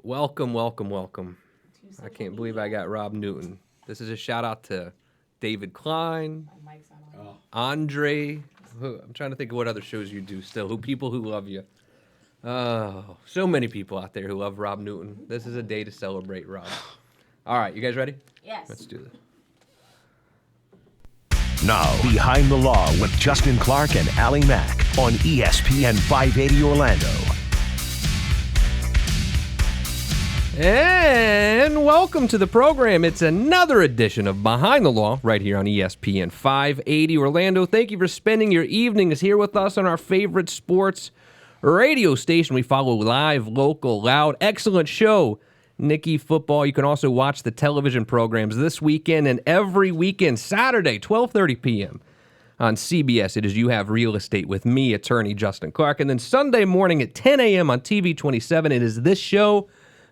Welcome. I can't believe I got Rob Newton. This is a shout out to David Klein, Andre. I'm trying to think of what other shows you do still. People who love you. Oh, so many people out there who love Rob Newton. This is a day to celebrate Rob. All right, you guys ready? Yes. Let's do this. Now, Behind the Law with Justin Clark and Allie Mack on ESPN 580 Orlando. And welcome to the program. It's another edition of Behind the Law right here on ESPN 580 Orlando. Thank you for spending your evenings here with us on our favorite sports radio station. We follow live, local, loud. Excellent show, Nicky Football. You can also watch the television programs this weekend and every weekend, Saturday, 12:30 p.m. on CBS. It is You Have Real Estate with me, attorney Justin Clark. And then Sunday morning at 10 a.m. on TV 27, it is this show,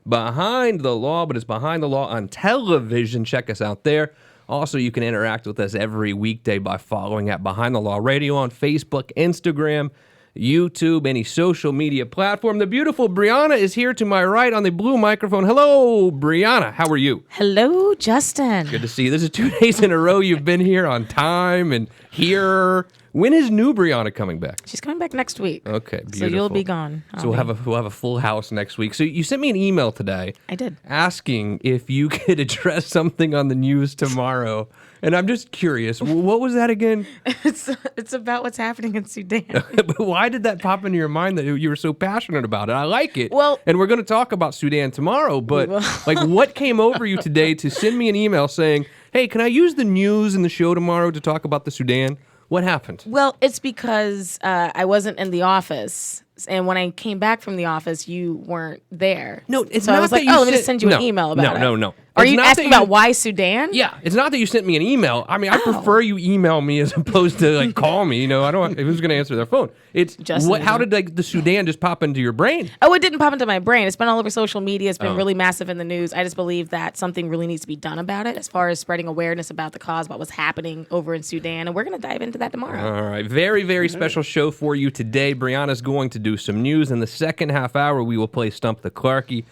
Behind the Law, but it's Behind the Law on television. Check us out there. Also, you can interact with us every weekday by following at Behind the Law Radio on Facebook, Instagram, YouTube, any social media platform. The beautiful Brianna is here to my right on the blue microphone. Hello, Brianna. How are you? Hello, Justin. Good to see you. This is 2 days in a row you've been here on time and here. When is new Brianna coming back? She's coming back next week. Okay, beautiful. So you'll be gone. So we'll have a full house next week. So you sent me an email today. I did. Asking if you could address something on the news tomorrow. And I'm just curious, what was that again? It's about what's happening in Sudan. But why did that pop into your mind that you were so passionate about it? I like it. Well, and we're going to talk about Sudan tomorrow, but like what came over you today to send me an email saying, hey, can I use the news in the show tomorrow to talk about the Sudan? What happened? Well, it's because I wasn't in the office. And when I came back from the office, you weren't there. No, it's so not I was that like, you let me sent- just send you an email about it. No. Are It's you not asking that about why Sudan? Yeah, it's not that you sent me an email. I mean, I prefer you email me as opposed to like call me. You know, I don't. Who's going to answer their phone? It's Justin, how did like the Sudan just pop into your brain? Oh, it didn't pop into my brain. It's been all over social media. It's been Oh. really massive in the news. I just believe that something really needs to be done about it as far as spreading awareness about the cause, about what's happening over in Sudan. And we're going to dive into that tomorrow. All right, very, very special show for you today. Brianna's going to do some news. In the second half hour, we will play Stump the Clarkie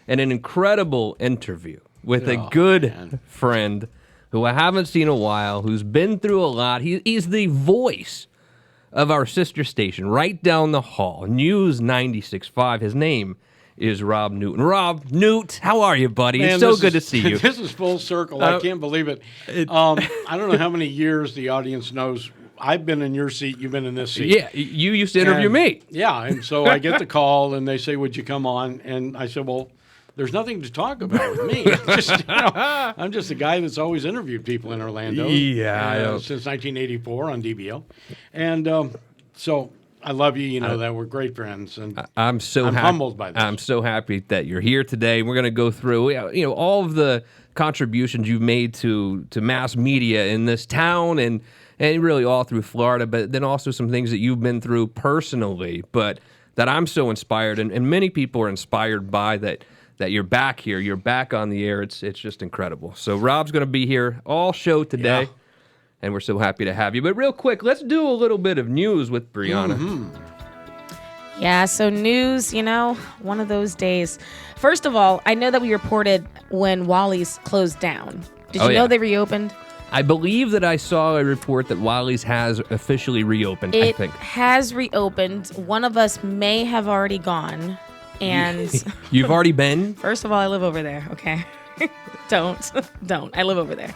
and an incredible interview with a good friend who I haven't seen in a while, who's been through a lot. He's the voice of our sister station right down the hall, News 96.5. His name is Rob Newton. Rob Newt, how are you, buddy? Man, it's so this good to is- see you. This is full circle. I can't believe it. I don't know how many years the audience knows. I've been in your seat. You've been in this seat. Yeah, you used to interview And- me. Yeah, and so I get the call, and they say, would you come on? And I said, well, there's nothing to talk about with me. I'm just a guy that's always interviewed people in Orlando. Yeah, I know. Since 1984 on DBL. And so I love you. You know that. We're great friends. And I'm humbled by this. I'm so happy that you're here today. We're going to go through, all of the contributions you've made to mass media in this town and really all through Florida, but then also some things that you've been through personally, but that I'm so inspired, and many people are inspired by that you're back here, you're back on the air. It's just incredible. So Rob's going to be here all show today. Yeah. And we're so happy to have you. But real quick, let's do a little bit of news with Brianna. Mm-hmm. Yeah, so news, one of those days. First of all, I know that we reported when Wally's closed down. Did you know they reopened? I believe that I saw a report that Wally's has officially reopened, I It think. has reopened. One of us may have already gone. And You've already been? first of all, I live over there, okay? Don't. I live over there.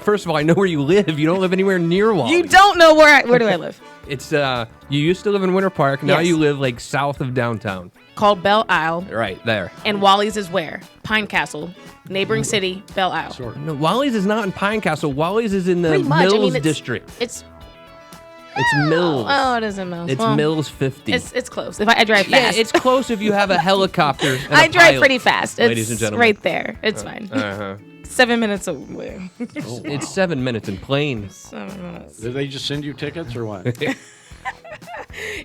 First of all, I know where you live. You don't live anywhere near Wally's. You don't know where do I live? It's you used to live in Winter Park. Now Yes. you live like south of downtown. Called Belle Isle. Right there. And Wally's is where? Pine Castle. Neighboring city, Belle Isle. Sort of. No, Wally's is not in Pine Castle. Wally's is in the Pretty much. Mills it's, district. It's It's Mills. Oh, it isn't Mills. It's Well, Mills 50. It's close. If I drive yeah, fast. it's close if you have a helicopter. And I a drive pilot. pretty fast. It's Ladies and gentlemen. right there. It's fine. Uh-huh. 7 minutes away. It's 7 minutes in planes. 7 minutes. Did they just send you tickets or what?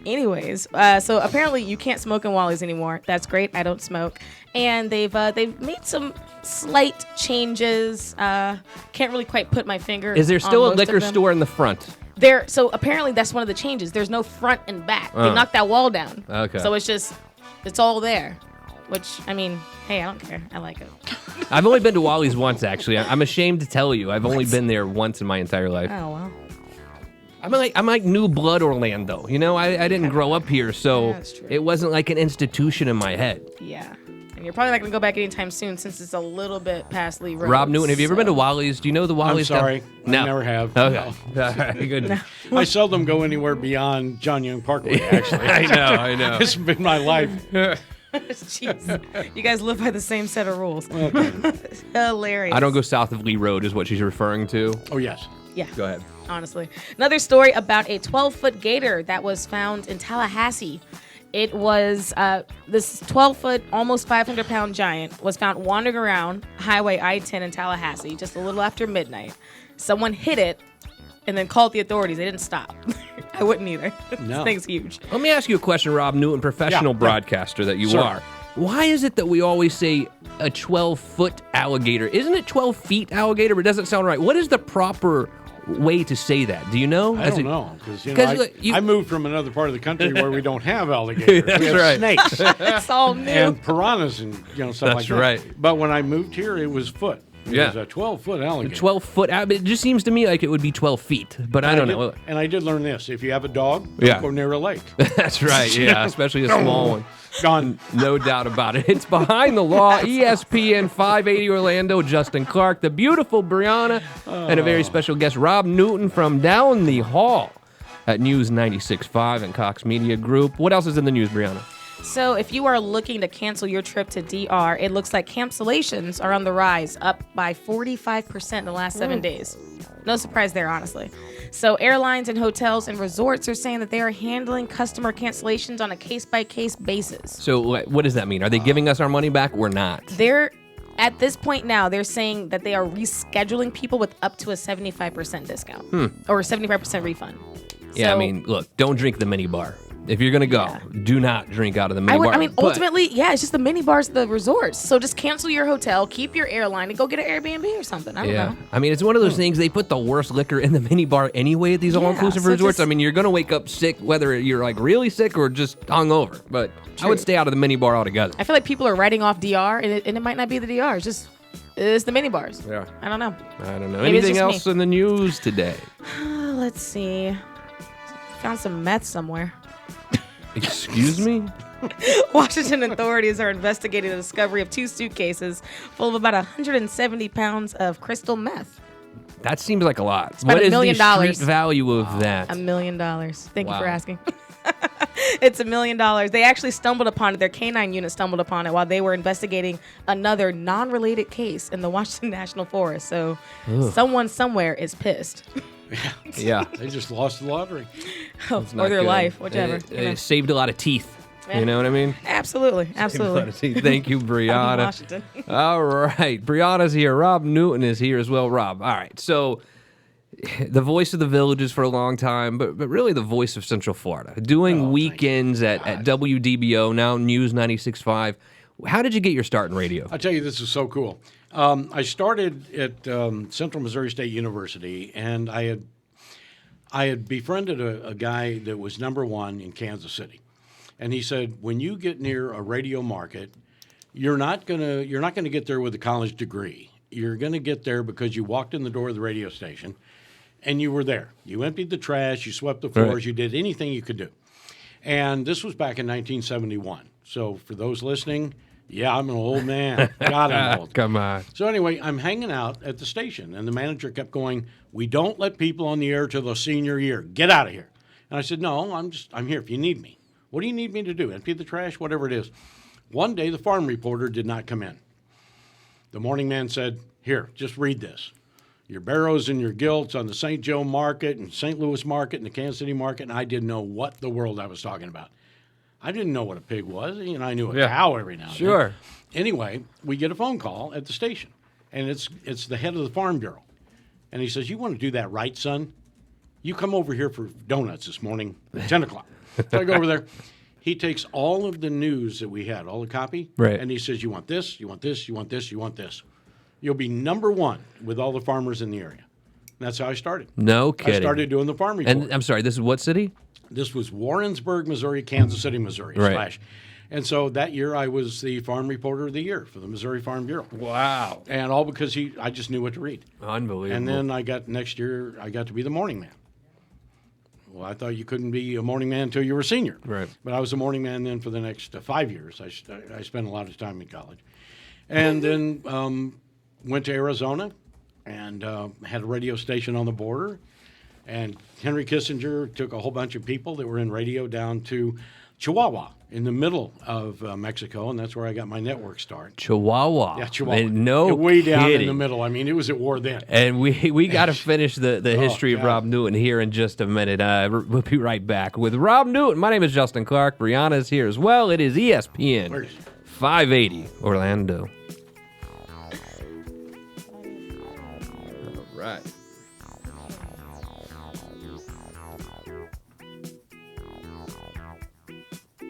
Anyways, so apparently you can't smoke in Wally's anymore. That's great. I don't smoke, and they've made some slight changes. Can't really quite put my finger. Is there on still a most of liquor them. store in the front? So apparently that's one of the changes. There's no front and back. They Oh. knocked that wall down. Okay. So it's all there. which, I mean, hey, I don't care. I like it. I've only been to Wally's once, actually. I'm ashamed to tell you. I've only been there once in my entire life. Oh, well. I'm like new blood Orlando. You know, I didn't grow up here, so That's true. it wasn't like an institution in my head. Yeah. And you're probably not going to go back anytime soon since it's a little bit past Lee Road. Rob Newton, have you ever been to so- Wally's? Do you know the I'm Wally's? sorry. No. I never have. Okay. No. All right, good. I seldom go anywhere beyond John Young Parkway, actually. I know. This has been my life. Jeez. You guys live by the same set of rules. Hilarious. I don't go south of Lee Road, is what she's referring to. Oh, yes. Yeah. Go ahead. Honestly. Another story about a 12-foot gator that was found in Tallahassee. It was this 12-foot, almost 500-pound giant was found wandering around Highway I-10 in Tallahassee just a little after midnight. Someone hit it and then called the authorities. They didn't stop. I wouldn't either. No. This thing's huge. Let me ask you a question, Rob Newton, professional Yeah. broadcaster that you Sir. are. Why is it that we always say a 12-foot alligator? Isn't it 12 feet alligator? But it doesn't sound right. What is the proper way to say that? Do you know? I don't know. Because 'Cause, look, I moved from another part of the country where we don't have alligators. That's we have right. snakes It's all new. and piranhas and stuff like That's that. right. But when I moved here, it was foot. It Yeah. was a 12-foot alligator. 12-foot. It just seems to me like it would be 12 feet, but I don't know. And I did learn this. If you have a dog, Yeah. don't go near a lake. That's right. Yeah, especially a small one. Gone. No doubt about it. It's Behind the Law, ESPN 580 Orlando, Justin Clark, the beautiful Brianna, and a very special guest, Rob Newton from down the hall at News 96.5 and Cox Media Group. What else is in the news, Brianna? So if you are looking to cancel your trip to DR, it looks like cancellations are on the rise, up by 45% in the last 7 days. No surprise there, honestly. So airlines and hotels and resorts are saying that they are handling customer cancellations on a case-by-case basis. So what does that mean? Are they giving us our money back or not? They're at this point now, they're saying that they are rescheduling people with up to a 75% discount or a 75% refund. Yeah, I So- mean, look, don't drink the mini bar. If you're going to go, do not drink out of the mini bar. But- Ultimately, yeah, it's just the mini bars, the resorts. So just cancel your hotel, keep your airline, and go get an Airbnb or something. I don't know. I mean, it's one of those things, they put the worst liquor in the mini bar anyway at these all-inclusive so resorts. just- I mean, you're going to wake up sick, whether you're like really sick or just hungover. But I would True. stay out of the mini bar altogether. I feel like people are writing off DR, and it might not be the DR. It's the mini bars. Yeah. I don't know. I don't know. Maybe it's Anything just else me. in the news today? Let's see. Found some meth somewhere. Excuse me? Washington authorities are investigating the discovery of 2 suitcases full of about 170 pounds of crystal meth. That seems like a lot. about What $1 is million. the street value of that? $1 million. Thank you Wow. for asking. It's $1 million. They actually stumbled upon it. Their canine unit stumbled upon it while they were investigating another non-related case in the Washington National Forest. So someone somewhere is pissed. Yeah. They just lost the lottery. Or Not their good. life, whichever. It, you know. saved a lot of teeth. You know what I mean? Absolutely. A lot Absolutely. of teeth. Thank you, Brianna. Washington. All right. Brianna's here. Rob Newton is here as well. Rob, all right. So the voice of the Villages for a long time, but really the voice of Central Florida. Doing weekends at WDBO, now News 96.5. How did you get your start in radio? I'll tell you, this is so cool. I started at Central Missouri State University, and I had befriended a guy that was #1 in Kansas City, and he said, when you get near a radio market, you're not gonna get there with a college degree. You're gonna get there because you walked in the door of the radio station, and you were there. You emptied the trash, you swept the floors, Right. you did anything you could do. And this was back in 1971. So for those listening, yeah, I'm an old man. God, I'm old. Come on. So anyway, I'm hanging out at the station, and the manager kept going, "We don't let people on the air till the senior year. Get out of here." And I said, "No, I'm here if you need me. What do you need me to do? Empty the trash, whatever it is." One day, the farm reporter did not come in. The morning man said, "Here, just read this. Your barrows and your gilts on the St. Joe market and St. Louis market and the Kansas City market." And I didn't know what the world I was talking about. I didn't know what a pig was. I knew a cow every now and then. Sure. Anyway, we get a phone call at the station, and it's the head of the Farm Bureau. And he says, "You want to do that right, son? You come over here for donuts this morning at 10 o'clock. So I go over there. He takes all of the news that we had, all the copy, Right. and he says, "You want this, you want this, you want this, you want this. You'll be #1 with all the farmers in the area." And that's how I started. No kidding. I started doing the farm report. And I'm sorry, this is what city? This was Warrensburg, Missouri, Kansas City, Missouri, Right. And so that year I was the Farm Reporter of the Year for the Missouri Farm Bureau. Wow. And all because I just knew what to read. Unbelievable. And then next year I got to be the morning man. Well, I thought you couldn't be a morning man until you were a senior. Right. But I was a morning man then for the next 5 years. I spent a lot of time in college. And then went to Arizona and had a radio station on the border. And Henry Kissinger took a whole bunch of people that were in radio down to Chihuahua in the middle of Mexico, and that's where I got my network start. Chihuahua. Yeah, Chihuahua. And no way down kidding. in the middle. I mean, it was at war then. And we got to finish the history of God. Rob Newton here in just a minute. We'll be right back with Rob Newton. My name is Justin Clark. Brianna is here as well. It is ESPN Where is it? 580 Orlando. All right.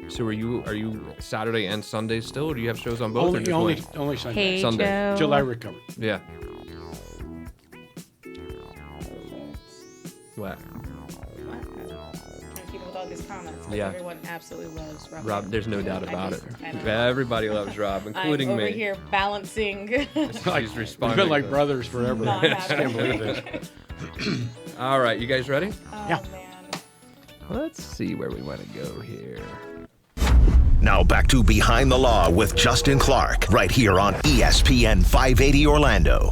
So are you Saturday and Sunday still, or do you have shows on both? or just one? Only Sunday. Hey, Sunday. Joe. Till I recover. Yeah. What? Can't keep up with all these comments. Like Yeah. Everyone absolutely loves Rob. Rob, there's no doubt about it. I know. Everybody loves Rob, including I'm over me. here balancing. She's We've responding. been like brothers forever. Not I can't believe this. All right, you guys ready? Yeah. Oh, man. Let's see where we want to go here. Now back to Behind the Law with Justin Clark, right here on ESPN 580 Orlando.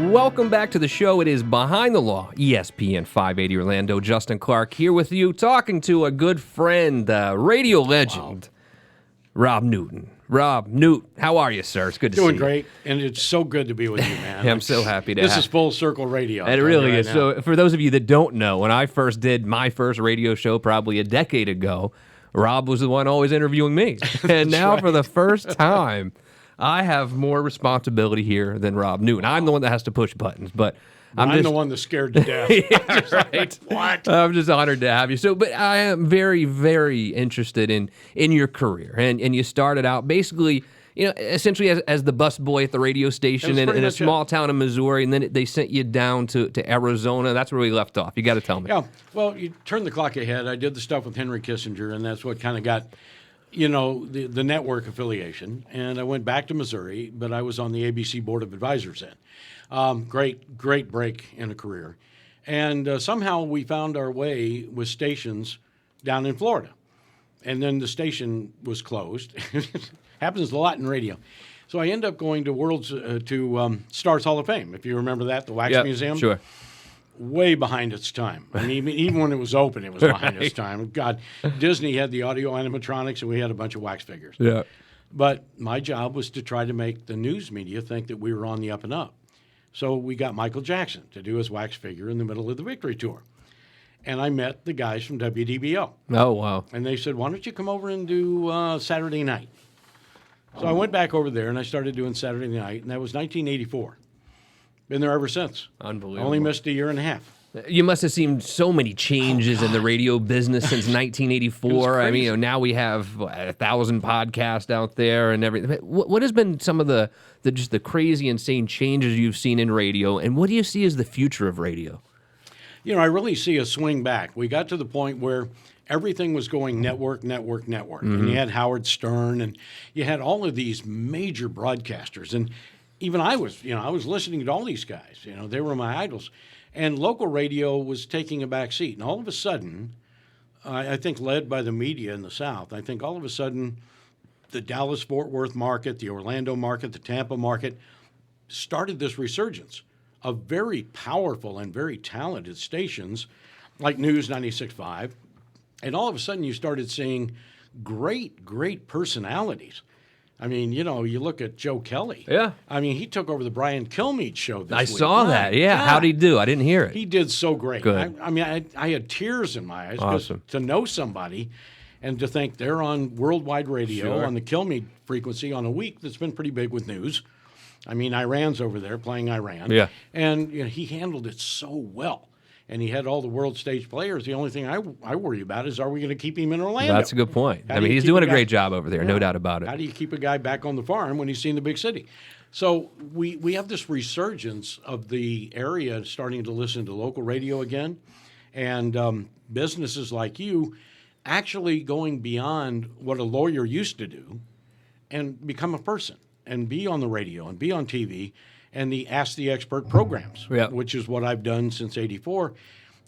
Welcome back to the show. It is Behind the Law, ESPN 580 Orlando. Justin Clark here with you, talking to a good friend, radio legend, Rob Newton. Rob Newt, how are you, sir? It's good to see you. Doing great, and it's so good to be with you, man. Yeah, I'm so happy to This have- is full circle radio. It really is. So, for those of you that don't know, when I first did my first radio show probably a decade ago, Rob was the one always interviewing me. And now, for the first time, I have more responsibility here than Rob Newton. I'm the one that has to push buttons, but I'm just the one that's scared to death. right. What? I'm just honored to have you. So, but I am very, very interested in your career, and you started out basically, essentially as the bus boy at the radio station That's in pretty a much small it. town in Missouri, and then they sent you down to Arizona. That's where we left off. You got to tell me. Yeah. Well, you turn the clock ahead. I did the stuff with Henry Kissinger, and that's what kind of got, the network affiliation. And I went back to Missouri, but I was on the ABC Board of Advisors then. Great break in a career. And somehow we found our way with stations down in Florida. And then the station was closed. Happens a lot in radio. So I end up going to Stars Hall of Fame, if you remember that, the Wax Yep, Museum. Sure. Way behind its time. I mean, even when it was open, it was behind its time. God, Disney had the audio animatronics, and we had a bunch of wax figures. Yeah. But my job was to try to make the news media think that we were on the up and up. So we got Michael Jackson to do his wax figure in the middle of the Victory Tour. And I met the guys from WDBO. Oh wow. And they said, why don't you come over and do Saturday night? So I went back over there, and I started doing Saturday night, and that was 1984. Been there ever since. Unbelievable. Only missed a year and a half. You must have seen so many changes in the radio business since 1984. I mean, now we have 1,000 podcasts out there and everything. What has been some of the just the crazy, insane changes you've seen in radio, and what do you see as the future of radio? I really see a swing back. We got to the point where everything was going network. And you had Howard Stern, and you had all of these major broadcasters. And even I was listening to all these guys. They were my idols. And local radio was taking a back seat. And all of a sudden, I think led by the media in the South, I think all of a sudden the Dallas-Fort Worth market, the Orlando market, the Tampa market started this resurgence of very powerful and very talented stations like News 96.5. And all of a sudden you started seeing great personalities. I mean, you look at Joe Kelly. Yeah. I mean, he took over the Brian Kilmeade show this week. I saw My that. Yeah. God. How'd he do? I didn't hear it. He did so great. Good. I had tears in my eyes 'cause Awesome. to know somebody and to think they're on worldwide radio Sure. on the Kilmeade frequency on a week that's been pretty big with news. I mean, Iran's over there playing Iran. Yeah. And he handled it so well. And he had all the world stage players. The only thing I worry about is, are we going to keep him in Orlando? That's a good point. How I do mean, you he's keep doing a guy- great job over there, no Yeah. doubt about it. How do you keep a guy back on the farm when he's seen the big city? So we have this resurgence of the area starting to listen to local radio again. And businesses like you actually going beyond what a lawyer used to do and become a person and be on the radio and be on TV and the Ask the Expert programs, Yeah. which is what I've done since '84.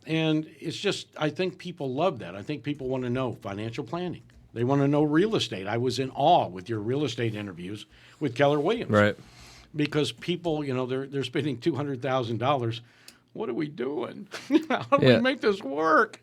And it's just, I think people love that. I think people want to know financial planning. They want to know real estate. I was in awe with your real estate interviews with Keller Williams. Right. Because people, they're spending $200,000. What are we doing? How do Yeah. we make this work?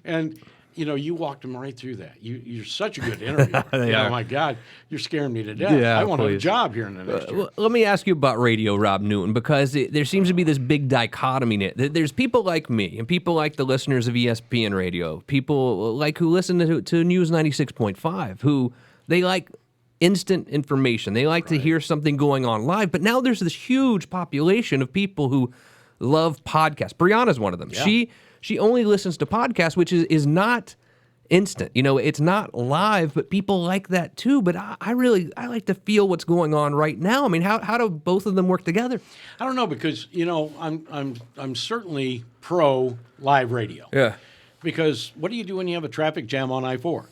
And you walked them right through that. You're such a good interviewer. are. Oh my God, you're scaring me to death. Yeah, I want a please. job here in the next year. Well, let me ask you about radio, Rob Newton, because there seems to be this big dichotomy in it. There's people like me and people like the listeners of ESPN Radio, people like who listen to News 96.5, who they like instant information. They like to hear something going on live. But now there's this huge population of people who love podcasts. Brianna's one of them. Yeah. She only listens to podcasts, which is not instant. It's not live, but people like that too. But I like to feel what's going on right now. I mean, how do both of them work together? I don't know because I'm certainly pro live radio. Yeah. Because what do you do when you have a traffic jam on I-4?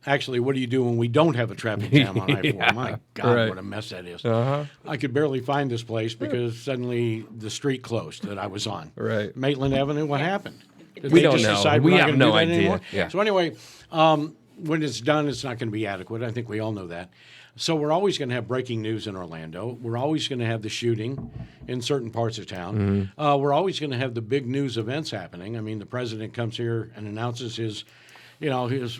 Actually, what do you do when we don't have a traffic jam on I-4? Yeah, My God, right. what a mess that is. Uh-huh. I could barely find this place because suddenly the street closed that I was on. Right. Maitland Avenue, what happened? Did We they don't just know. decide We we're not have gonna no do that idea. anymore? Yeah. So anyway, when it's done, it's not going to be adequate. I think we all know that. So we're always going to have breaking news in Orlando. We're always going to have the shooting in certain parts of town. Mm-hmm. We're always going to have the big news events happening. I mean, the president comes here and announces his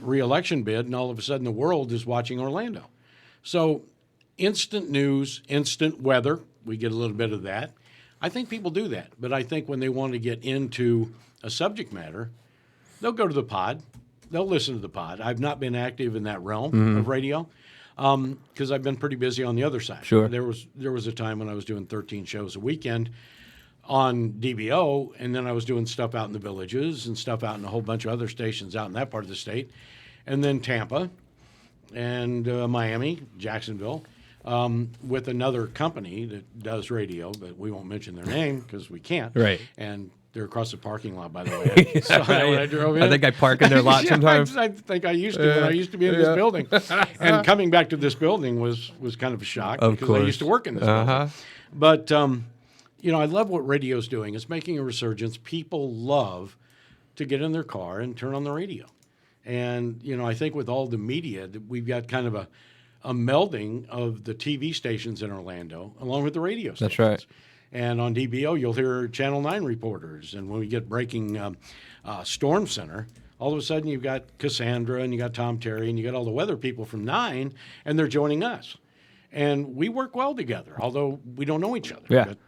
reelection bid, and all of a sudden the world is watching Orlando. So instant news, instant weather, we get a little bit of that. I think people do that. But I think when they want to get into a subject matter, they'll go to the pod. They'll listen to the pod. I've not been active in that realm of radio because I've been pretty busy on the other side. Sure. There was a time when I was doing 13 shows a weekend on DBO, and then I was doing stuff out in the villages and stuff out in a whole bunch of other stations out in that part of the state, and then Tampa and Miami, Jacksonville, with another company that does radio, but we won't mention their name because we can't. Right. And they're across the parking lot, by the way. So when I drove in. I think I park in their lot sometimes. I think I used to when I used to be in this building. And coming back to this building was kind of a shock Of because I course. used to work in this building. But I love what radio's doing. It's making a resurgence. People love to get in their car and turn on the radio. And, I think with all the media, that we've got kind of a melding of the TV stations in Orlando along with the radio stations. That's right. And on DBO, you'll hear Channel 9 reporters. And when we get breaking Storm Center, all of a sudden you've got Cassandra and you got Tom Terry and you got all the weather people from 9, and they're joining us. And we work well together, although we don't know each other. Yeah. But,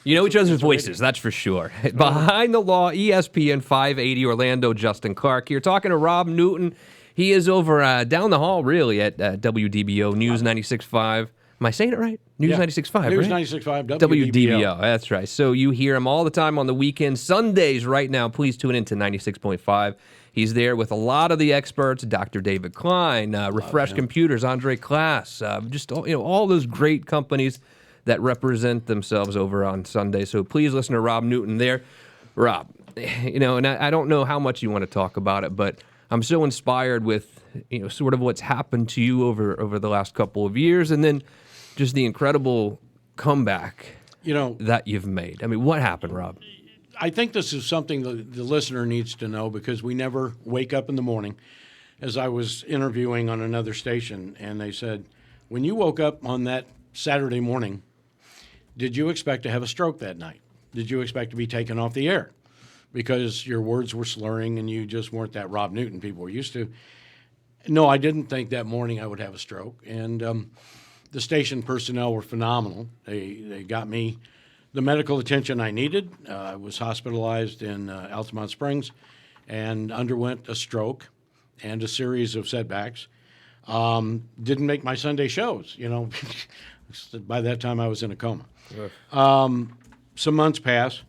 You know each other's voices, that's for sure. Behind the Law, ESPN 580, Orlando, Justin Clark here, talking to Rob Newton. He is over down the hall, really, at WDBO, News 96.5. Am I saying it right? News 96.5, News right? 96.5, WDBO, that's right. So you hear him all the time on the weekends. Sundays right now, please tune in to 96.5. He's there with a lot of the experts, Dr. David Klein, Refresh Computers, Andre Klass, just all those great companies that represent themselves over on Sunday. So please listen to Rob Newton there. Rob, and I don't know how much you want to talk about it, but I'm so inspired with, sort of what's happened to you over the last couple of years, and then just the incredible comeback that you've made. I mean, what happened, Rob? I think this is something the listener needs to know because we never wake up in the morning. As I was interviewing on another station, and they said, when you woke up on that Saturday morning, did you expect to have a stroke that night? Did you expect to be taken off the air? Because your words were slurring and you just weren't that Rob Newton people were used to. No, I didn't think that morning I would have a stroke. And the station personnel were phenomenal. They got me the medical attention I needed. I was hospitalized in Altamont Springs and underwent a stroke and a series of setbacks. Didn't make my Sunday shows, By that time, I was in a coma. Some months pass,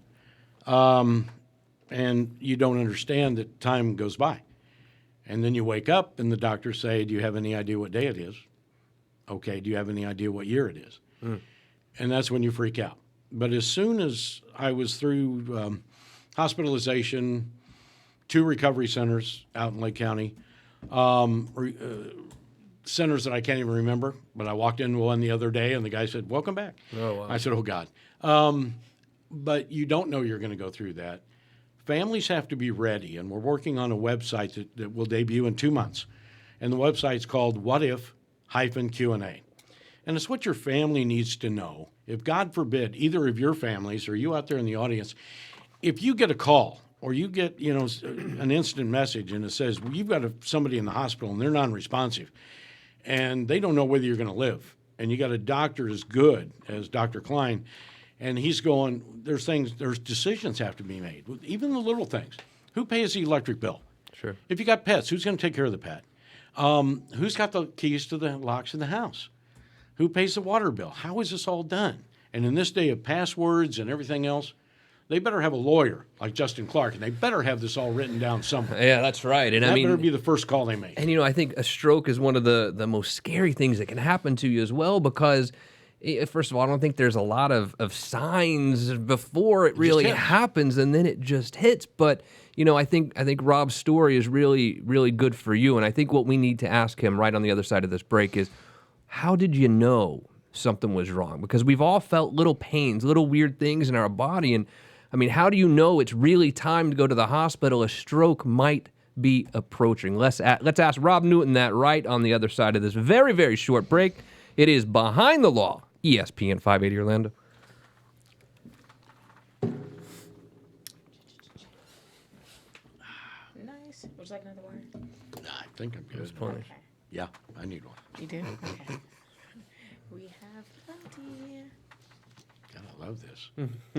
and you don't understand that time goes by. And then you wake up, and the doctors say, do you have any idea what day it is? Okay, do you have any idea what year it is? And that's when you freak out. But as soon as I was through hospitalization, 2 recovery centers out in Lake County, centers that I can't even remember, but I walked into one the other day and the guy said, "Welcome back." Oh, wow. I said, "Oh, God." But you don't know you're going to go through that. Families have to be ready, and we're working on a website that will debut in 2 months. And the website's called whatif-Q&A. And it's what your family needs to know. If, God forbid, either of your families or you out there in the audience, if you get a call or you get, an instant message and it says, well, you've got somebody in the hospital and they're non-responsive and they don't know whether you're going to live, and you got a doctor as good as Dr. Klein, and he's going, there's decisions have to be made, even the little things. Who pays the electric bill? Sure. If you got pets, who's going to take care of the pet? Who's got the keys to the locks in the house? Who pays the water bill? How is this all done? And in this day of passwords and everything else, they better have a lawyer like Justin Clark, and they better have this all written down somewhere. Yeah, that's right. And That I mean, better be the first call they make. and I think a stroke is one of the most scary things that can happen to you as well, because first of all, I don't think there's a lot of signs before it really hits. happens, and then it just hits. But I think Rob's story is really, really good for you, and I think what we need to ask him right on the other side of this break is, how did you know something was wrong? Because we've all felt little pains, little weird things in our body, and I mean, how do you know it's really time to go to the hospital? A stroke might be approaching. Let's ask Rob Newton that right on the other side of this very, very short break. It is Behind the Law, ESPN 580 Orlando. Nice. Would you like another water? Nah, I think I'm good. Plenty. Yeah, I need one. You do? Okay. We have plenty. God, I love this. Do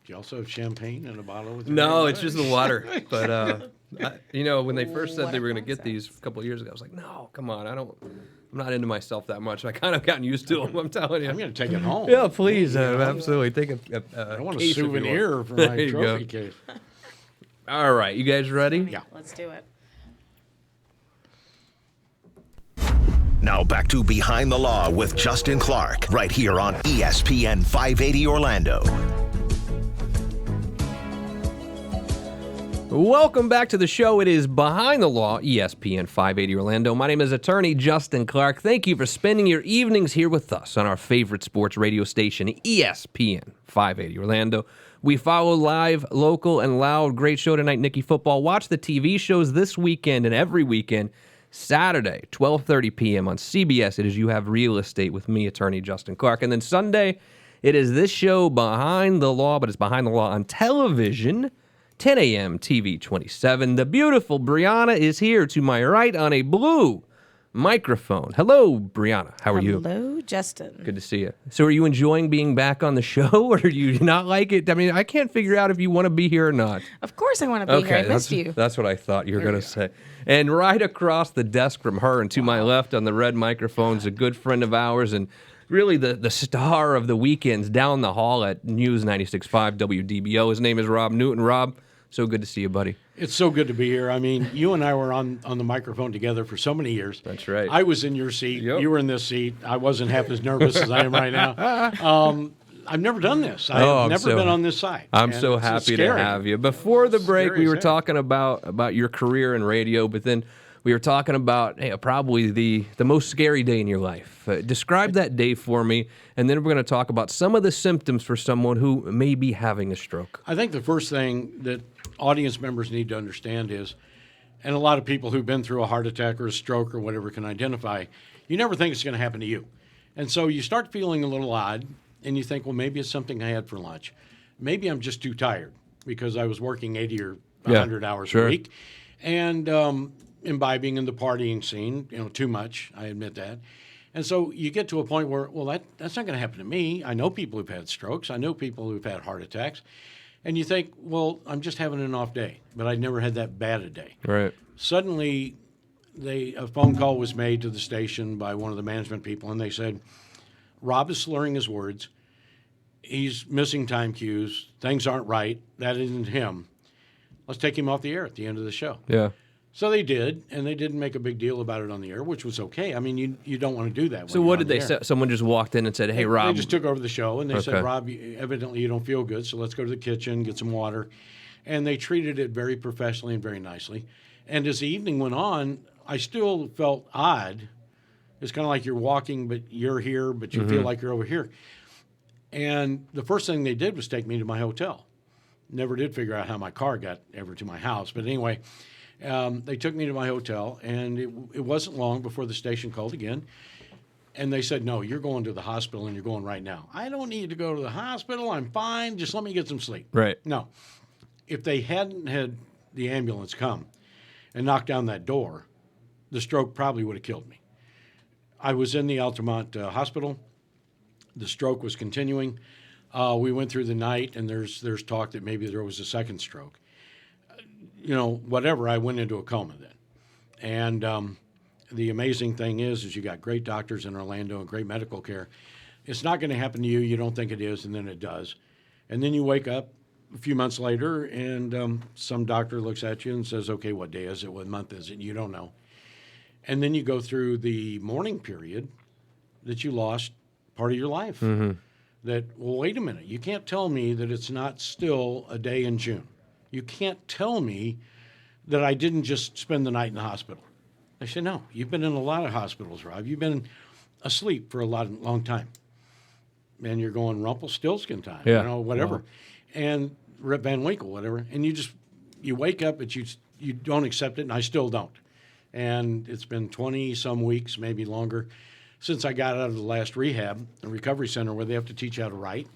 you also have champagne in a bottle with you? No, it's just the water. But when they first said they were going to get these a couple of years ago, I was like, no, come on, I'm not into myself that much. I kind of gotten used to them. I'm telling you. I'm going to take it home. Yeah, please, absolutely. Take a I want a case if you want. souvenir for There my you go. trophy case. All right, you guys ready? Yeah. Let's do it. Now back to Behind the Law with Justin Clark, right here on ESPN 580 Orlando. Welcome back to the show. It is Behind the Law, ESPN 580 Orlando. My name is attorney Justin Clark. Thank you for spending your evenings here with us on our favorite sports radio station, ESPN 580 Orlando. We follow live, local, and loud. Great show tonight, Nicky Football. Watch the TV shows this weekend and every weekend. Saturday, 12:30 p.m. on CBS, it is You Have Real Estate with me, attorney Justin Clark. And then Sunday, it is this show, Behind the Law, but it's Behind the Law on television, 10 a.m. TV 27. The beautiful Brianna is here to my right on a blue microphone. Hello, Brianna. How are you? Hello, Justin. Good to see you. So are you enjoying being back on the show, or do you not like it? I mean, I can't figure out if you want to be here or not. Of course I want to be here. I missed you. That's what I thought you were going to say. And right across the desk from her and to my left on the red microphone's a good friend of ours and really the star of the weekends down the hall at News 96.5 WDBO. His name is Rob Newton. Rob, so good to see you, buddy. It's so good to be here. I mean, you and I were on the microphone together for so many years. That's right. I was in your seat. Yep. You were in this seat. I wasn't half as nervous as I am right now. I've never done this. I've never been on this side. I'm And so it's happy to scary. have you. Before the break, Scary we as were heck. talking about your career in radio, but then we were talking about probably the most scary day in your life. Describe that day for me, and then we're going to talk about some of the symptoms for someone who may be having a stroke. I think the first thing that audience members need to understand is, and a lot of people who've been through a heart attack or a stroke or whatever can identify, you never think it's going to happen to you. And so you start feeling a little odd, and you think, well, maybe it's something I had for lunch. Maybe I'm just too tired because I was working 80 or 100 hours sure. a week. And imbibing in the partying scene, too much, I admit that. And so you get to a point where, well, that's not going to happen to me. I know people who've had strokes. I know people who've had heart attacks. And you think, well, I'm just having an off day, but I never had that bad a day. Right. Suddenly, a phone call was made to the station by one of the management people, and they said, Rob is slurring his words. He's missing time cues. Things aren't right. That isn't him. Let's take him off the air at the end of the show. Yeah. So they did, and they didn't make a big deal about it on the air, which was okay. I mean, you don't want to do that. So what did they say? Someone just walked in and said, hey, Rob. They just took over the show, and they Okay. said, Rob, evidently you don't feel good, so let's go to the kitchen, get some water. And they treated it very professionally and very nicely. And as the evening went on, I still felt odd. It's kind of like you're walking, but you're here, but you feel like you're over here. And the first thing they did was take me to my hotel. Never did figure out how my car got ever to my house. But anyway, they took me to my hotel, and it wasn't long before the station called again. And they said, no, you're going to the hospital, and you're going right now. I don't need to go to the hospital. I'm fine. Just let me get some sleep. Right. No. If they hadn't had the ambulance come and knock down that door, the stroke probably would have killed me. I was in the Altamont hospital. The stroke was continuing. We went through the night, and there's talk that maybe there was a second stroke. Whatever, I went into a coma then. And the amazing thing is you got great doctors in Orlando and great medical care. It's not going to happen to you. You don't think it is, and then it does. And then you wake up a few months later, and some doctor looks at you and says, okay, what day is it? What month is it? You don't know. And then you go through the mourning period that you lost part of your life. That, well, wait a minute. You can't tell me that it's not still a day in June. You can't tell me that I didn't just spend the night in the hospital. I said, no, you've been in a lot of hospitals, Rob. You've been asleep for a long time. And you're going Rumpelstiltskin time, whatever. Wow. And Rip Van Winkle, whatever. And you wake up, but you don't accept it, and I still don't. And it's been 20-some weeks, maybe longer, since I got out of the last rehab, the recovery center, where they have to teach you how to write,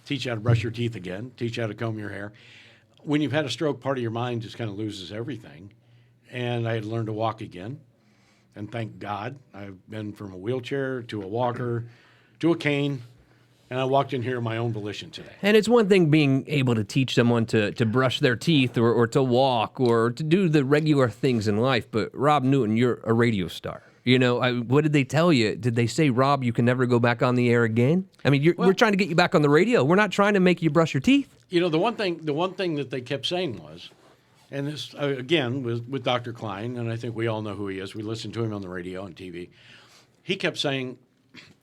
teach you how to brush your teeth again, teach you how to comb your hair. When you've had a stroke, part of your mind just kind of loses everything. And I had learned to walk again. And thank God, I've been from a wheelchair to a walker to a cane. And I walked in here of my own volition today. And it's one thing being able to teach someone to brush their teeth or to walk or to do the regular things in life. But Rob Newton, you're a radio star. What did they tell you? Did they say, Rob, you can never go back on the air again? I mean, we're trying to get you back on the radio. We're not trying to make you brush your teeth. The one thing that they kept saying was, and this, again, was with Dr. Klein, and I think we all know who he is. We listen to him on the radio and TV. He kept saying,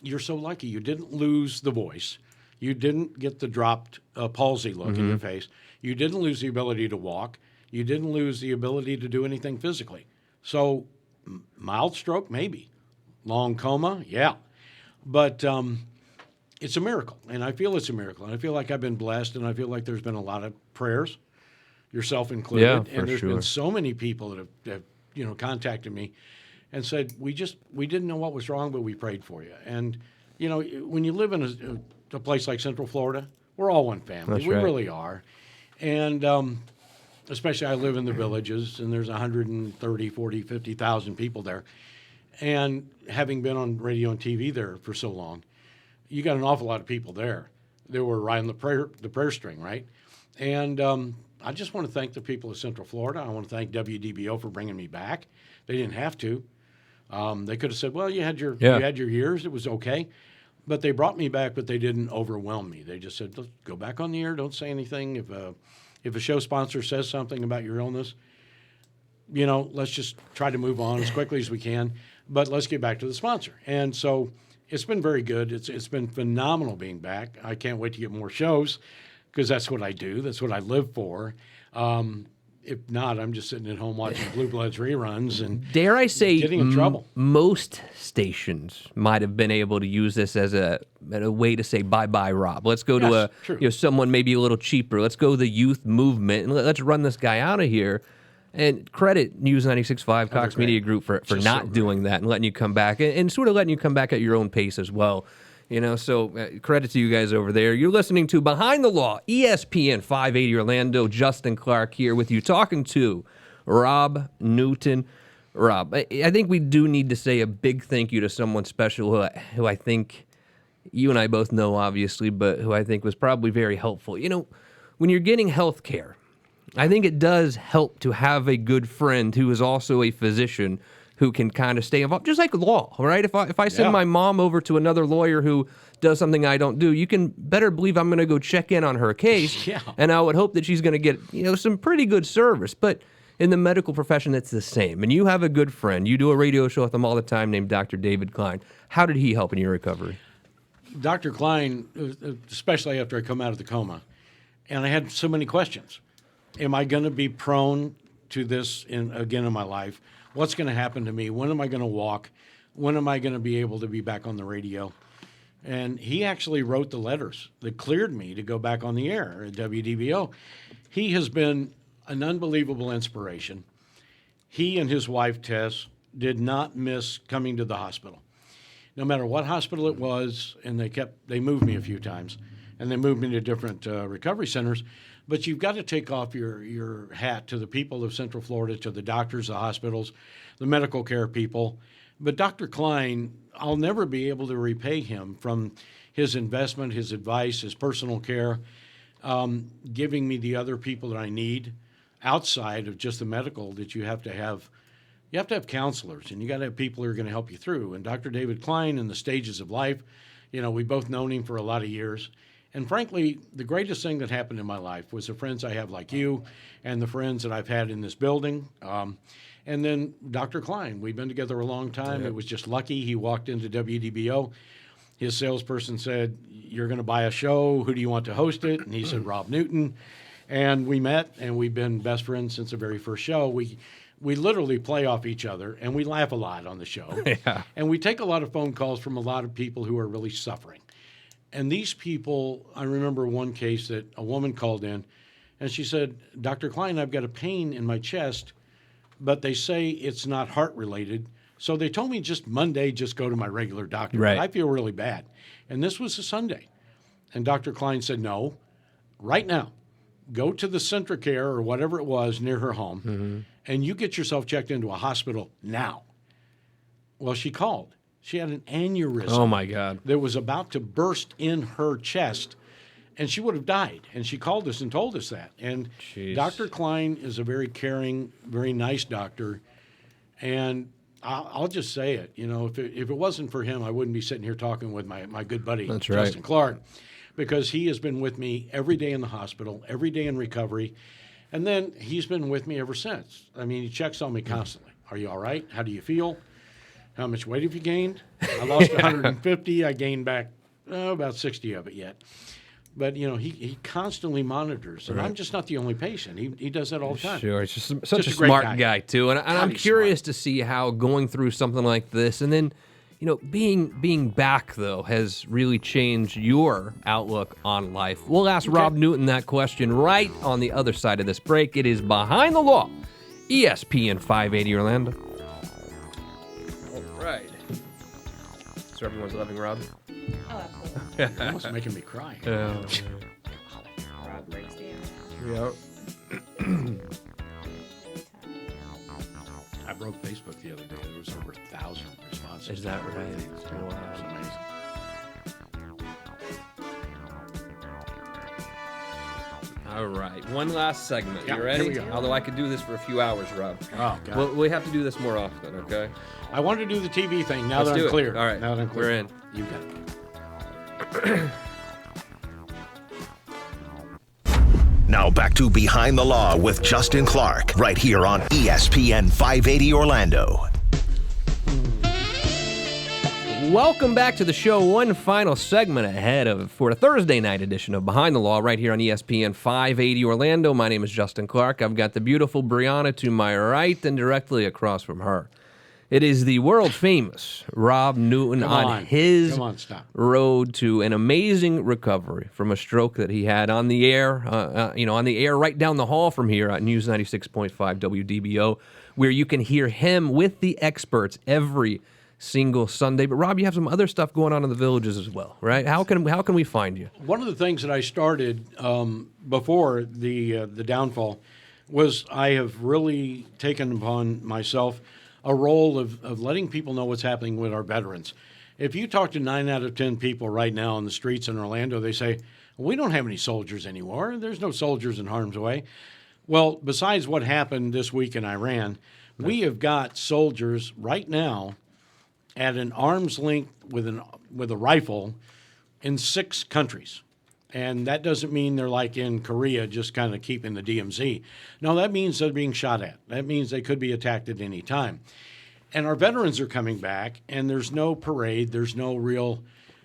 you're so lucky. You didn't lose the voice. You didn't get the dropped palsy look in your face. You didn't lose the ability to walk. You didn't lose the ability to do anything physically. So mild stroke, maybe. Long coma, yeah. But it's a miracle, and I feel it's a miracle. And I feel like I've been blessed, and I feel like there's been a lot of prayers, yourself included. Yeah, and there's been so many people that have contacted me and said, we didn't know what was wrong, but we prayed for you. And, when you live in a place like Central Florida, we're all one family. That's we right. really are. And especially I live in the villages, and there's 130, 40, 50,000 people there. And having been on radio and TV there for so long, you got an awful lot of people there that were riding the prayer string, right? And I just want to thank the people of Central Florida. I want to thank WDBO for bringing me back. They didn't have to. They could have said, well, you had your years. It was okay. But they brought me back, but they didn't overwhelm me. They just said, let's go back on the air. Don't say anything. If a show sponsor says something about your illness, let's just try to move on as quickly as we can. But let's get back to the sponsor. And so it's been very good. It's been phenomenal being back. I can't wait to get more shows because that's what I do. That's what I live for. If not, I'm just sitting at home watching Blue Bloods reruns and dare I say, getting in trouble. Most stations might have been able to use this as a way to say bye-bye, Rob. Let's go to someone maybe a little cheaper. Let's go the youth movement and let's run this guy out of here. And credit News 96.5 Cox Media Group for not doing that and letting you come back and sort of letting you come back at your own pace as well. So credit to you guys over there. You're listening to Behind the Law, ESPN 580 Orlando. Justin Clark here with you, talking to Rob Newton. Rob, I think we do need to say a big thank you to someone special who I think you and I both know, obviously, but who I think was probably very helpful. When you're getting health care, I think it does help to have a good friend who is also a physician who can kind of stay involved, just like law, right? If I send my mom over to another lawyer who does something I don't do, you can better believe I'm going to go check in on her case, and I would hope that she's going to get some pretty good service. But in the medical profession, it's the same. And you have a good friend. You do a radio show with him all the time named Dr. David Klein. How did he help in your recovery? Dr. Klein, especially after I come out of the coma, and I had so many questions. am I going to be prone to this again in my life? What's going to happen to me? When am I going to walk? When am I going to be able to be back on the radio? And he actually wrote the letters that cleared me to go back on the air at WDBO. He has been an unbelievable inspiration. He and his wife, Tess, did not miss coming to the hospital. No matter what hospital it was, and they moved me a few times, and they moved me to different recovery centers. But you've got to take off your hat to the people of Central Florida, to the doctors, the hospitals, the medical care people. But Dr. Klein, I'll never be able to repay him from his investment, his advice, his personal care, giving me the other people that I need outside of just the medical. That you have to have counselors, and you got to have people who are going to help you through. And Dr. David Klein, in the stages of life, we've both known him for a lot of years. And frankly, the greatest thing that happened in my life was the friends I have like you and the friends that I've had in this building. And then Dr. Klein, we've been together a long time. It was just lucky he walked into WDBO. His salesperson said, "You're going to buy a show. Who do you want to host it?" And he said, "Rob Newton." And we met, and we've been best friends since the very first show. We literally play off each other, and we laugh a lot on the show. Yeah. And we take a lot of phone calls from a lot of people who are really suffering. And these people, I remember one case that a woman called in, and she said, "Dr. Klein, I've got a pain in my chest, but they say it's not heart-related. So they told me just Monday, just go to my regular doctor. Right. But I feel really bad." And this was a Sunday. And Dr. Klein said, "No, right now, go to the Centricare or whatever it was near her home, and you get yourself checked into a hospital now." Well, she called. She had an aneurysm. Oh, my God. That was about to burst in her chest, and she would have died. And she called us and told us that. And Jeez. Dr. Klein is a very caring, very nice doctor. And I'll just say it. If it wasn't for him, I wouldn't be sitting here talking with my good buddy, That's right. Justin Clark, because he has been with me every day in the hospital, every day in recovery. And then he's been with me ever since. I mean, he checks on me constantly. "Are you all right? How do you feel? How much weight have you gained?" I lost 150. I gained back about 60 of it yet. But, he constantly monitors. And I'm just not the only patient. He does that all the time. Sure, he's just such a great smart guy too, and I'm he's curious to see how going through something like this, and then, being back though, has really changed your outlook on life. We'll ask Rob Newton that question right on the other side of this break. It is Behind the Law, ESPN 580 Orlando. All right. So everyone's loving Rob. Oh, absolutely. Almost making me cry. Rob breaks down. Yep. I broke Facebook the other day. There was over 1,000 responses. Is that right? It Wow. was amazing. All right, one last segment. Yeah, You ready? here we go. Although I could do this for a few hours, Rob. Oh, God. Well, we have to do this more often, okay? I wanted to do the TV thing now Let's that do I'm it. clear. All right, Now that I'm clear. we're in. You got it. Now back to Behind the Law with Justin Clark, right here on ESPN 580 Orlando. Welcome back to the show. One final segment ahead for a Thursday night edition of Behind the Law right here on ESPN 580 Orlando. My name is Justin Clark. I've got the beautiful Brianna to my right and directly across from her. It is the world-famous Rob Newton on his Come on, stop. road to an amazing recovery from a stroke that he had on the air, on the air right down the hall from here at News 96.5 WDBO, where you can hear him with the experts every single Sunday. But Rob, you have some other stuff going on in the Villages as well, right? How can we find you? One of the things that I started before the downfall was I have really taken upon myself a role of letting people know what's happening with our veterans. If you talk to 9 out of 10 people right now on the streets in Orlando, they say, "We don't have any soldiers anymore. There's no soldiers in harm's way." Well, besides what happened this week in Iran, we have got soldiers right now at an arm's length with a rifle in 6 countries. And that doesn't mean they're like in Korea, just kind of keeping the DMZ. No, that means they're being shot at. That means they could be attacked at any time. And our veterans are coming back, and there's no parade. There's no real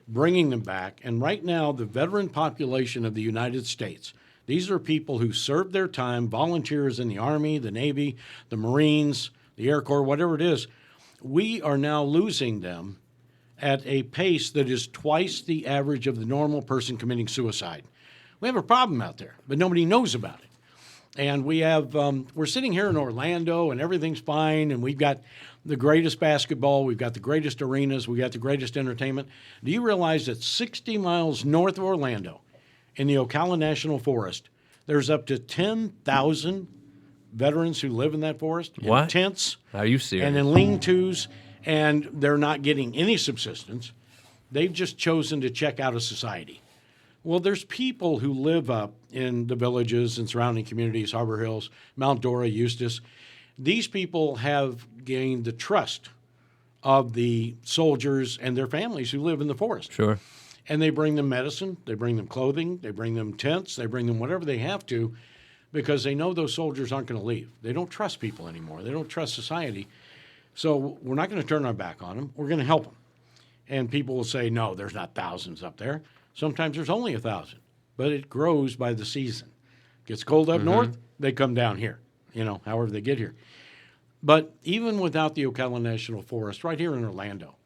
bringing them back. And right now, the veteran population of the United States, These are people who served their time, volunteers in the Army, the Navy, the Marines, the Air Corps, whatever it is. We are now losing them at a pace that is twice the average of the normal person committing suicide. We have a problem out there, but nobody knows about it. And we have, we're sitting here in Orlando and everything's fine, and we've got the greatest basketball, we've got the greatest arenas, we've got the greatest entertainment. Do you realize that 60 miles north of Orlando, in the Ocala National Forest, there's up to 10,000 veterans who live in that forest in What? tents Are you serious? and in lean-tos, and they're not getting any subsistence. They've just chosen to check out of society. Well, there's people who live up in the villages and surrounding communities, Harbor Hills, Mount Dora, Eustis. These people have gained the trust of the soldiers and their families who live in the forest. Sure. And they bring them medicine, they bring them clothing, they bring them tents, they bring them whatever they have to, because they know those soldiers aren't going to leave. They don't trust people anymore. They don't trust society. So we're not going to turn our back on them. We're going to help them. And people will say, no, there's not thousands up there. Sometimes there's only 1,000, but it grows by the season. Gets cold up north, they come down here, however they get here. But even without the Ocala National Forest, right here in Orlando,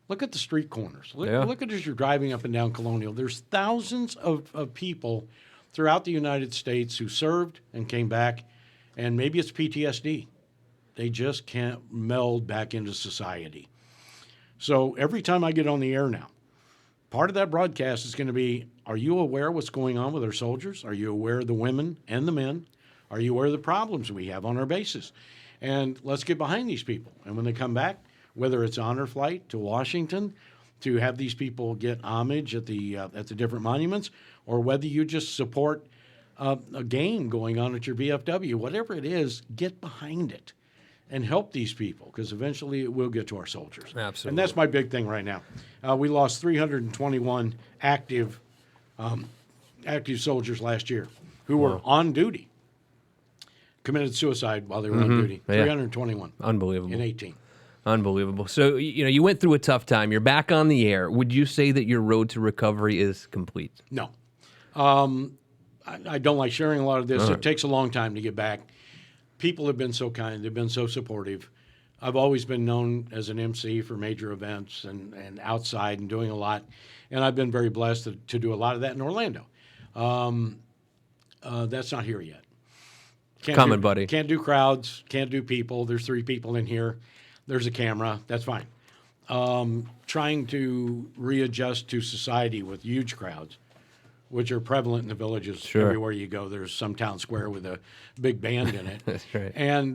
look at the street corners. Look at as you're driving up and down Colonial. There's thousands of people throughout the United States who served and came back, and maybe it's PTSD. They just can't meld back into society. So every time I get on the air now, part of that broadcast is going to be, are you aware of what's going on with our soldiers? Are you aware of the women and the men? Are you aware of the problems we have on our bases? And let's get behind these people. And when they come back, whether it's honor flight to Washington, to have these people get homage at the different monuments, or whether you just support a game going on at your VFW, whatever it is, get behind it and help these people, because eventually it will get to our soldiers. Absolutely. And that's my big thing right now. We lost 321 active soldiers last year who were on duty, committed suicide while they were on duty. Yeah. 321 Unbelievable. in 18. Unbelievable. So, you went through a tough time. You're back on the air. Would you say that your road to recovery is complete? No. I don't like sharing a lot of this. It takes a long time to get back. People have been so kind. They've been so supportive. I've always been known as an MC for major events and outside and doing a lot. And I've been very blessed to do a lot of that in Orlando. That's not here yet. Coming, buddy. Can't do crowds. Can't do people. There's 3 people in here. There's a camera. That's fine. Trying to readjust to society with huge crowds, which are prevalent in the villages. Sure. Everywhere you go, there's some town square with a big band in it. That's right. And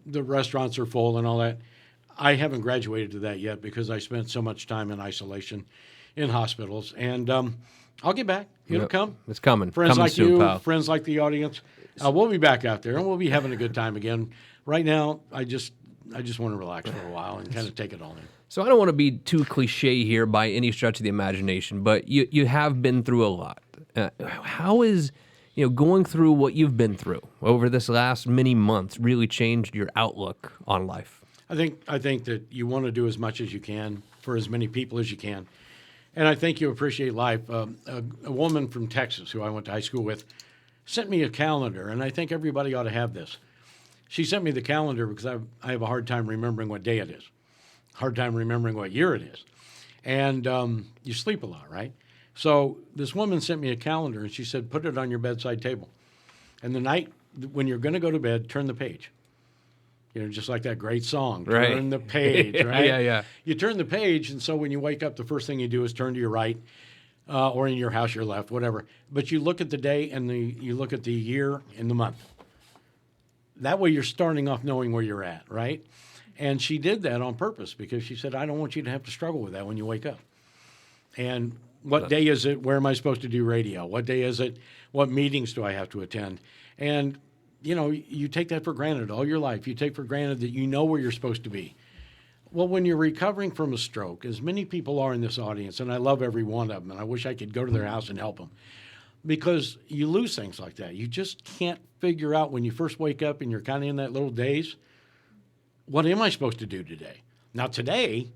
the restaurants are full and all that. I haven't graduated to that yet because I spent so much time in isolation in hospitals. And I'll get back. It'll come. It's coming. Friends Coming like soon, you, pal. friends like the audience. We'll be back out there, and we'll be having a good time again. Right now, I just want to relax for a while and kind of take it all in. So I don't want to be too cliche here by any stretch of the imagination, but you have been through a lot. How is going through what you've been through over this last many months really changed your outlook on life? I think that you want to do as much as you can for as many people as you can, and I think you appreciate life. A woman from Texas who I went to high school with sent me a calendar, and I think everybody ought to have this. She sent me the calendar because I have a hard time remembering what day it is, hard time remembering what year it is, and you sleep a lot, right? So this woman sent me a calendar, and she said, put it on your bedside table. And the night when you're going to go to bed, turn the page. Just like that great song, Right. Turn the page, right? Yeah. You turn the page, and so when you wake up, the first thing you do is turn to your right, or in your house, your left, whatever. But you look at the day, and you look at the year and the month. That way you're starting off knowing where you're at, right? And she did that on purpose because she said, I don't want you to have to struggle with that when you wake up. And what day is it? Where am I supposed to do radio? What day is it? What meetings do I have to attend? And, you take that for granted all your life. You take for granted that you know where you're supposed to be. Well, when you're recovering from a stroke, as many people are in this audience, and I love every one of them, and I wish I could go to their house and help them, because you lose things like that. You just can't figure out when you first wake up and you're kind of in that little daze, what am I supposed to do today? Now, today,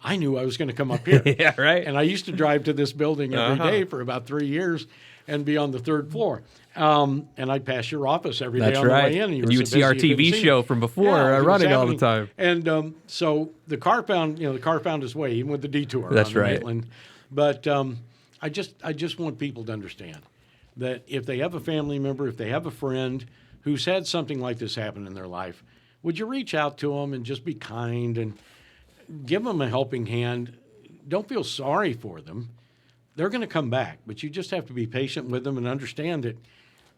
I knew I was going to come up here. Yeah, right. And I used to drive to this building every day for about 3 years. and be on the third floor. And I'd pass your office every day That's on the right. way in. And you would see our TV show from before running all the time. And so the car found his way, even with the detour. That's on the right. Maitland. But I just want people to understand that if they have a family member, if they have a friend who's had something like this happen in their life, would you reach out to them and just be kind and give them a helping hand? Don't feel sorry for them. They're going to come back, but you just have to be patient with them and understand that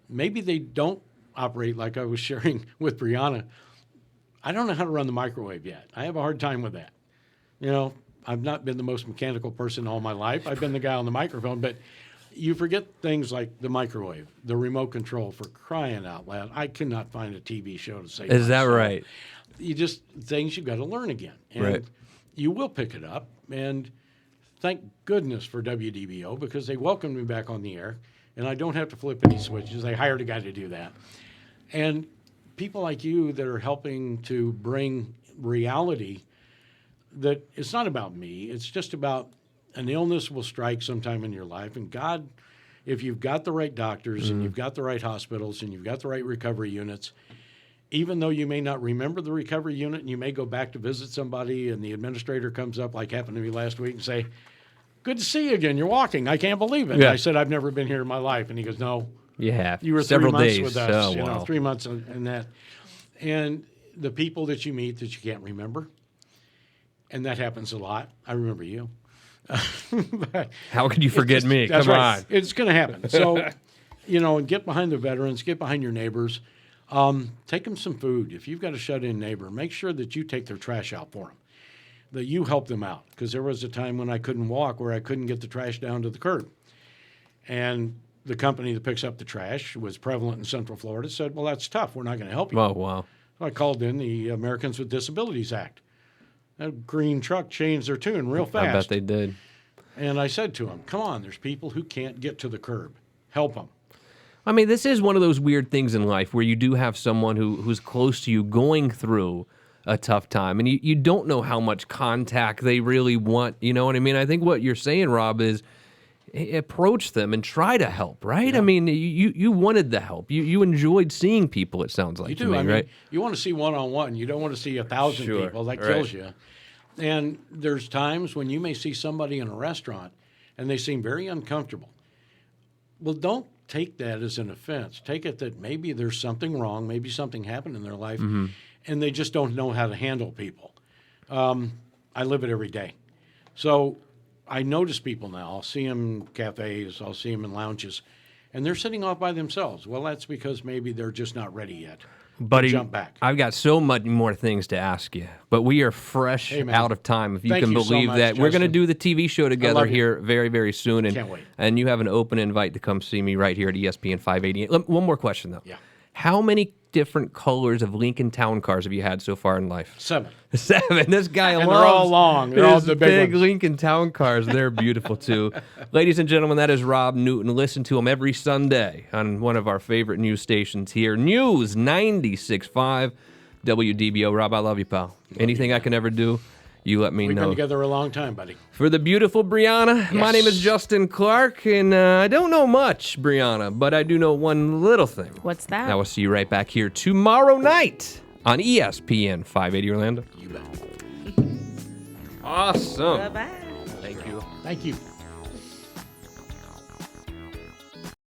maybe they don't operate like I was sharing with Brianna. I don't know how to run the microwave yet. I have a hard time with that. I've not been the most mechanical person all my life. I've been the guy on the microphone, but you forget things like the microwave, the remote control, for crying out loud. I cannot find a TV show to say. Is that right? Things you've got to learn again. And Right. you will pick it up. And thank goodness for WDBO, because they welcomed me back on the air, and I don't have to flip any switches. They hired a guy to do that. And people like you that are helping to bring reality, that it's not about me. It's just about an illness will strike sometime in your life. And God, if you've got the right doctors and you've got the right hospitals and you've got the right recovery units, even though you may not remember the recovery unit and you may go back to visit somebody and the administrator comes up, like happened to me last week, and say, "Good to see you again. You're walking. I can't believe it." Yeah. And I said, "I've never been here in my life." And he goes, "No, You have. you were several 3 months days. with us. Oh, wow. 3 months and that." And the people that you meet that you can't remember, and that happens a lot. I remember you. But How could you forget me? that's Come right. on. It's going to happen. So, and get behind the veterans, get behind your neighbors. Take them some food. If you've got a shut-in neighbor, make sure that you take their trash out for them, that you help them out. Because there was a time when I couldn't walk, where I couldn't get the trash down to the curb. And the company that picks up the trash was prevalent in Central Florida, said, "Well, that's tough. We're not going to help you." Oh, wow. So I called in the Americans with Disabilities Act. That green truck changed their tune real fast. I bet they did. And I said to them, "Come on, there's people who can't get to the curb. Help them." I mean, this is one of those weird things in life where you do have someone who's close to you going through a tough time, and you don't know how much contact they really want. You know what I mean? I think what you're saying, Rob, is approach them and try to help, right? Yeah. I mean, you wanted the help. You enjoyed seeing people, it sounds like You to do. me, I mean, right? you want to see one-on-one. You don't want to see 1,000 Sure, people. That right. kills you. And there's times when you may see somebody in a restaurant and they seem very uncomfortable. Well, don't take that as an offense. Take it that maybe there's something wrong, maybe something happened in their life, Mm-hmm. and they just don't know how to handle people. I live it every day. So I notice people now. I'll see them in cafes, I'll see them in lounges, and they're sitting off by themselves. Well, that's because maybe they're just not ready yet. Buddy, jump back. I've got so much more things to ask you, but we are fresh Hey, man. out of time, if you Thank can you so believe much, that. We're going to Justin. do the TV show together love you. here very, very soon. And, Can't wait. And you have an open invite to come see me right here at ESPN 580. One more question, though. Yeah. How many different colors of Lincoln Town Cars have you had so far in life? 7. 7. This guy And loves they're all long. They're all his the big ones. Lincoln Town Cars. They're beautiful, too. Ladies and gentlemen, that is Rob Newton. Listen to him every Sunday on one of our favorite news stations here, News 96.5 WDBO. Rob, I love you, pal. Anything I can ever do, you let me We've know. been together a long time, buddy. For the beautiful Brianna, my Yes. name is Justin Clark, and I don't know much, Brianna, but I do know one little thing. What's that? I will see you right back here tomorrow night on ESPN 580 Orlando. You bet. Awesome. Bye-bye. Thank you. Thank you.